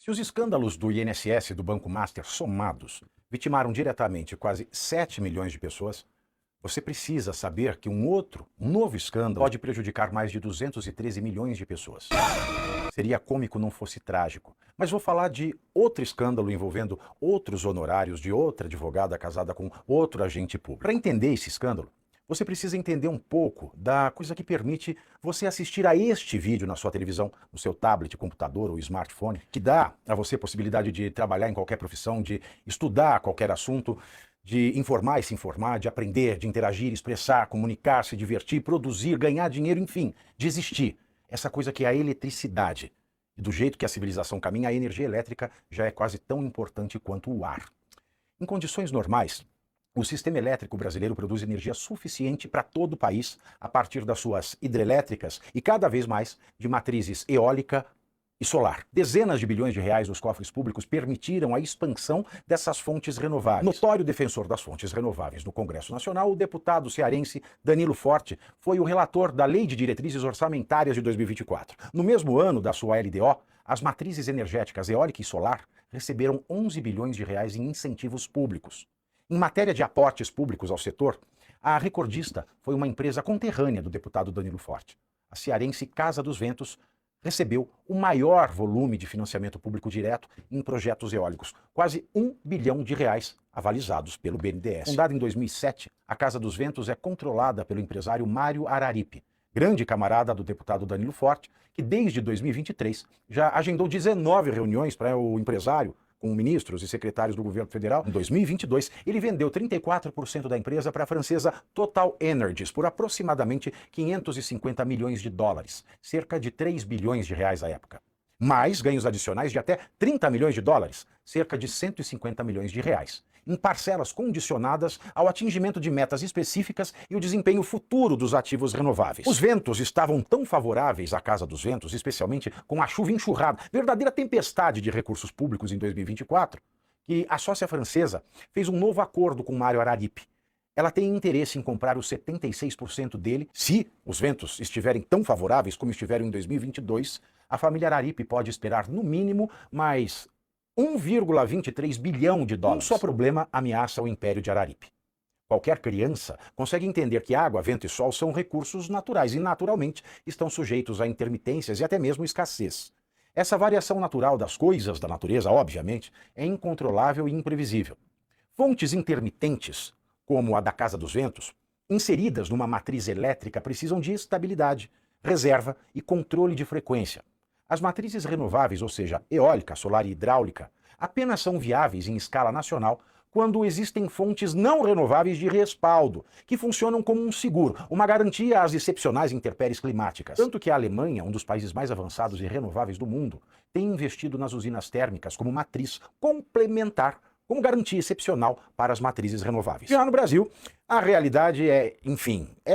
Se os escândalos do INSS e do Banco Master somados vitimaram diretamente quase 7 milhões de pessoas, você precisa saber que um novo escândalo pode prejudicar mais de 213 milhões de pessoas. Seria cômico não fosse trágico, mas vou falar de outro escândalo envolvendo outros honorários de outra advogada casada com outro agente público. Para entender esse escândalo, você precisa entender um pouco da coisa que permite você assistir a este vídeo na sua televisão, no seu tablet, computador ou smartphone, que dá a você a possibilidade de trabalhar em qualquer profissão, de estudar qualquer assunto, de informar e se informar, de aprender, de interagir, expressar, comunicar, se divertir, produzir, ganhar dinheiro, enfim, de existir. Essa coisa que é a eletricidade. E do jeito que a civilização caminha, a energia elétrica já é quase tão importante quanto o ar. Em condições normais, o sistema elétrico brasileiro produz energia suficiente para todo o país a partir das suas hidrelétricas e cada vez mais de matrizes eólica e solar. Dezenas de bilhões de reais dos cofres públicos permitiram a expansão dessas fontes renováveis. Notório defensor das fontes renováveis no Congresso Nacional, o deputado cearense Danilo Forte foi o relator da Lei de Diretrizes Orçamentárias de 2024. No mesmo ano da sua LDO, as matrizes energéticas eólica e solar receberam 11 bilhões de reais em incentivos públicos. Em matéria de aportes públicos ao setor, a recordista foi uma empresa conterrânea do deputado Danilo Forte. A cearense Casa dos Ventos recebeu o maior volume de financiamento público direto em projetos eólicos, quase 1 bilhão de reais avalizados pelo BNDES. Fundada em 2007, a Casa dos Ventos é controlada pelo empresário Mário Araripe, grande camarada do deputado Danilo Forte, que desde 2023 já agendou 19 reuniões para o empresário com ministros e secretários do governo federal. Em 2022, ele vendeu 34% da empresa para a francesa Total Energies por aproximadamente 550 milhões de dólares, cerca de 3 bilhões de reais à época. Mais ganhos adicionais de até 30 milhões de dólares, cerca de 150 milhões de reais, em parcelas condicionadas ao atingimento de metas específicas e o desempenho futuro dos ativos renováveis. Os ventos estavam tão favoráveis à Casa dos Ventos, especialmente com a chuva enxurrada, verdadeira tempestade de recursos públicos em 2024, que a sócia francesa fez um novo acordo com Mário Araripe. Ela tem interesse em comprar os 76% dele. Se os ventos estiverem tão favoráveis como estiveram em 2022, a família Araripe pode esperar no mínimo mais 1,23 bilhão de dólares. Um só problema ameaça o império de Araripe. Qualquer criança consegue entender que água, vento e sol são recursos naturais e, naturalmente, estão sujeitos a intermitências e até mesmo escassez. Essa variação natural das coisas da natureza, obviamente, é incontrolável e imprevisível. Fontes intermitentes, como a da Casa dos Ventos, inseridas numa matriz elétrica, precisam de estabilidade, reserva e controle de frequência. As matrizes renováveis, ou seja, eólica, solar e hidráulica, apenas são viáveis em escala nacional quando existem fontes não renováveis de respaldo, que funcionam como um seguro, uma garantia às excepcionais intempéries climáticas. Tanto que a Alemanha, um dos países mais avançados e renováveis do mundo, tem investido nas usinas térmicas como matriz complementar, como garantia excepcional para as matrizes renováveis. Já no Brasil, a realidade é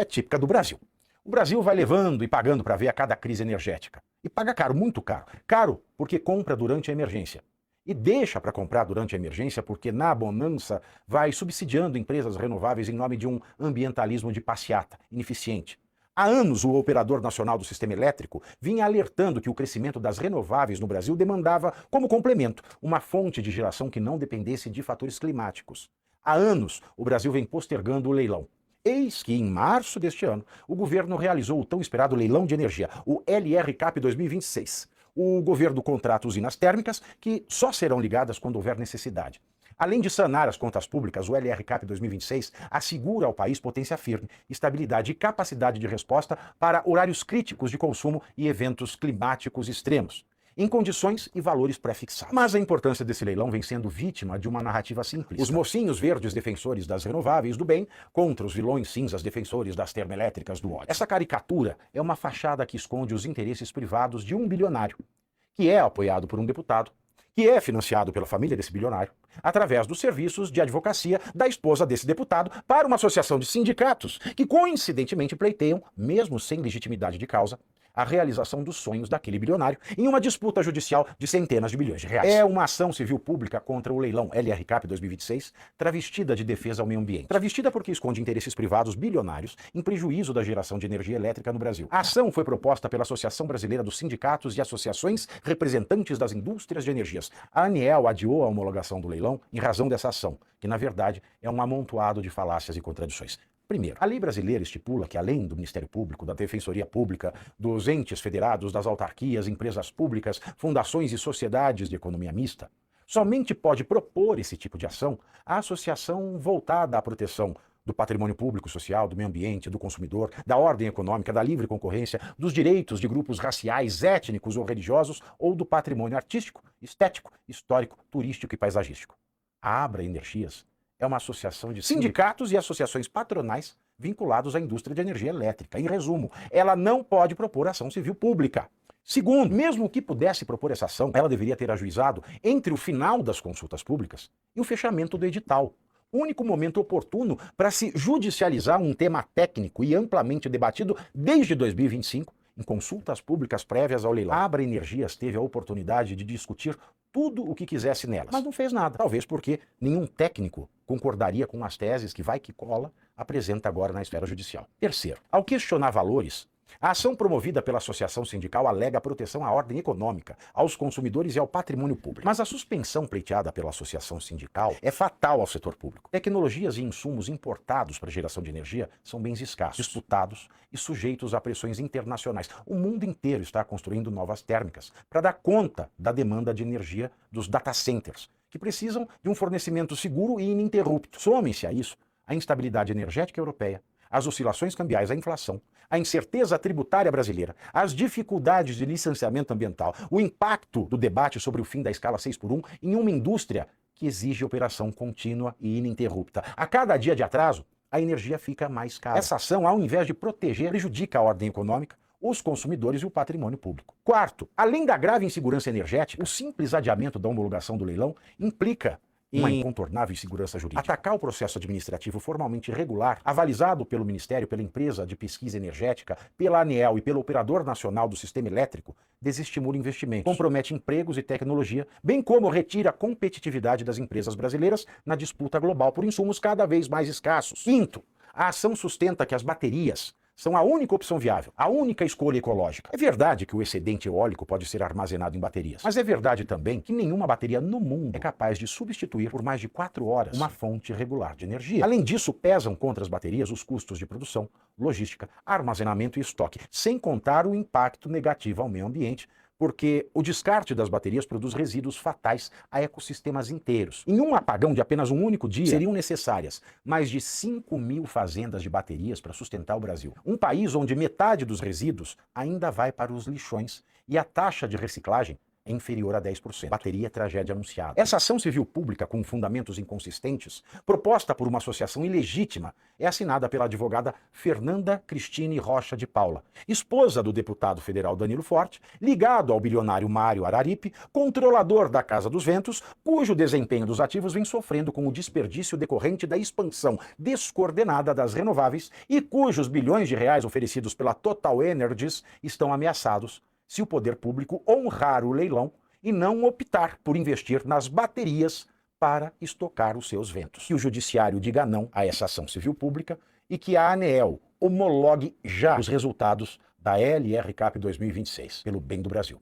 típica do Brasil. O Brasil vai levando e pagando para ver a cada crise energética. E paga caro, muito caro. Caro porque compra durante a emergência. E deixa para comprar durante a emergência porque, na bonança, vai subsidiando empresas renováveis em nome de um ambientalismo de passeata, ineficiente. Há anos, o Operador Nacional do Sistema Elétrico vinha alertando que o crescimento das renováveis no Brasil demandava, como complemento, uma fonte de geração que não dependesse de fatores climáticos. Há anos, o Brasil vem postergando o leilão. Eis que, em março deste ano, o governo realizou o tão esperado leilão de energia, o LRCAP 2026. O governo contrata usinas térmicas que só serão ligadas quando houver necessidade. Além de sanar as contas públicas, o LRCAP 2026 assegura ao país potência firme, estabilidade e capacidade de resposta para horários críticos de consumo e eventos climáticos extremos, em condições e valores pré-fixados. Mas a importância desse leilão vem sendo vítima de uma narrativa simplista. Os mocinhos verdes defensores das renováveis do bem contra os vilões cinzas defensores das termoelétricas do ódio. Essa caricatura é uma fachada que esconde os interesses privados de um bilionário, que é apoiado por um deputado, que é financiado pela família desse bilionário, através dos serviços de advocacia da esposa desse deputado para uma associação de sindicatos que coincidentemente pleiteiam, mesmo sem legitimidade de causa, a realização dos sonhos daquele bilionário em uma disputa judicial de centenas de bilhões de reais. É uma ação civil pública contra o leilão LRCAP 2026, travestida de defesa ao meio ambiente. Travestida porque esconde interesses privados bilionários em prejuízo da geração de energia elétrica no Brasil. A ação foi proposta pela Associação Brasileira dos Sindicatos e Associações Representantes das Indústrias de Energias. A ANEEL adiou a homologação do leilão em razão dessa ação, que na verdade é um amontoado de falácias e contradições. Primeiro, a lei brasileira estipula que, além do Ministério Público, da Defensoria Pública, dos entes federados, das autarquias, empresas públicas, fundações e sociedades de economia mista, somente pode propor esse tipo de ação a associação voltada à proteção do patrimônio público, social, do meio ambiente, do consumidor, da ordem econômica, da livre concorrência, dos direitos de grupos raciais, étnicos ou religiosos ou do patrimônio artístico, estético, histórico, turístico e paisagístico. A Abra Energias é uma associação de sindicatos e associações patronais vinculados à indústria de energia elétrica. Em resumo, ela não pode propor ação civil pública. Segundo, mesmo que pudesse propor essa ação, ela deveria ter ajuizado entre o final das consultas públicas e o fechamento do edital. O único momento oportuno para se judicializar um tema técnico e amplamente debatido desde 2025, em consultas públicas prévias ao leilão. A Abra Energias teve a oportunidade de discutir tudo o que quisesse nelas, mas não fez nada. Talvez porque nenhum técnico concordaria com as teses que vai que cola apresenta agora na esfera judicial. Terceiro, ao questionar valores, a ação promovida pela Associação Sindical alega proteção à ordem econômica, aos consumidores e ao patrimônio público. Mas a suspensão pleiteada pela Associação Sindical é fatal ao setor público. Tecnologias e insumos importados para geração de energia são bens escassos, disputados e sujeitos a pressões internacionais. O mundo inteiro está construindo novas térmicas para dar conta da demanda de energia dos data centers, que precisam de um fornecimento seguro e ininterrupto. Somem-se a isso a instabilidade energética europeia, as oscilações cambiais, a inflação, a incerteza tributária brasileira, as dificuldades de licenciamento ambiental, o impacto do debate sobre o fim da escala 6x1 em uma indústria que exige operação contínua e ininterrupta. A cada dia de atraso, a energia fica mais cara. Essa ação, ao invés de proteger, prejudica a ordem econômica, os consumidores e o patrimônio público. Quarto, além da grave insegurança energética, o simples adiamento da homologação do leilão implica uma incontornável insegurança jurídica. Atacar o processo administrativo formalmente regular, avalizado pelo Ministério, pela empresa de pesquisa energética, pela ANEEL e pelo Operador Nacional do Sistema Elétrico, desestimula investimentos, compromete empregos e tecnologia, bem como retira a competitividade das empresas brasileiras na disputa global por insumos cada vez mais escassos. Quinto, a ação sustenta que as baterias são a única opção viável, a única escolha ecológica. É verdade que o excedente eólico pode ser armazenado em baterias, mas é verdade também que nenhuma bateria no mundo é capaz de substituir por mais de 4 horas uma fonte regular de energia. Além disso, pesam contra as baterias os custos de produção, logística, armazenamento e estoque, sem contar o impacto negativo ao meio ambiente, porque o descarte das baterias produz resíduos fatais a ecossistemas inteiros. Em um apagão de apenas um único dia, seriam necessárias mais de 5.000 fazendas de baterias para sustentar o Brasil. Um país onde metade dos resíduos ainda vai para os lixões e a taxa de reciclagem é inferior a 10%. Bateria é tragédia anunciada. Essa ação civil pública com fundamentos inconsistentes, proposta por uma associação ilegítima, é assinada pela advogada Fernanda Cristine Rocha de Paula, esposa do deputado federal Danilo Forte, ligado ao bilionário Mário Araripe, controlador da Casa dos Ventos, cujo desempenho dos ativos vem sofrendo com o desperdício decorrente da expansão descoordenada das renováveis e cujos bilhões de reais oferecidos pela Total Energies estão ameaçados se o poder público honrar o leilão e não optar por investir nas baterias para estocar os seus ventos. Que o judiciário diga não a essa ação civil pública e que a ANEEL homologue já os resultados da LRCAP 2026, pelo bem do Brasil.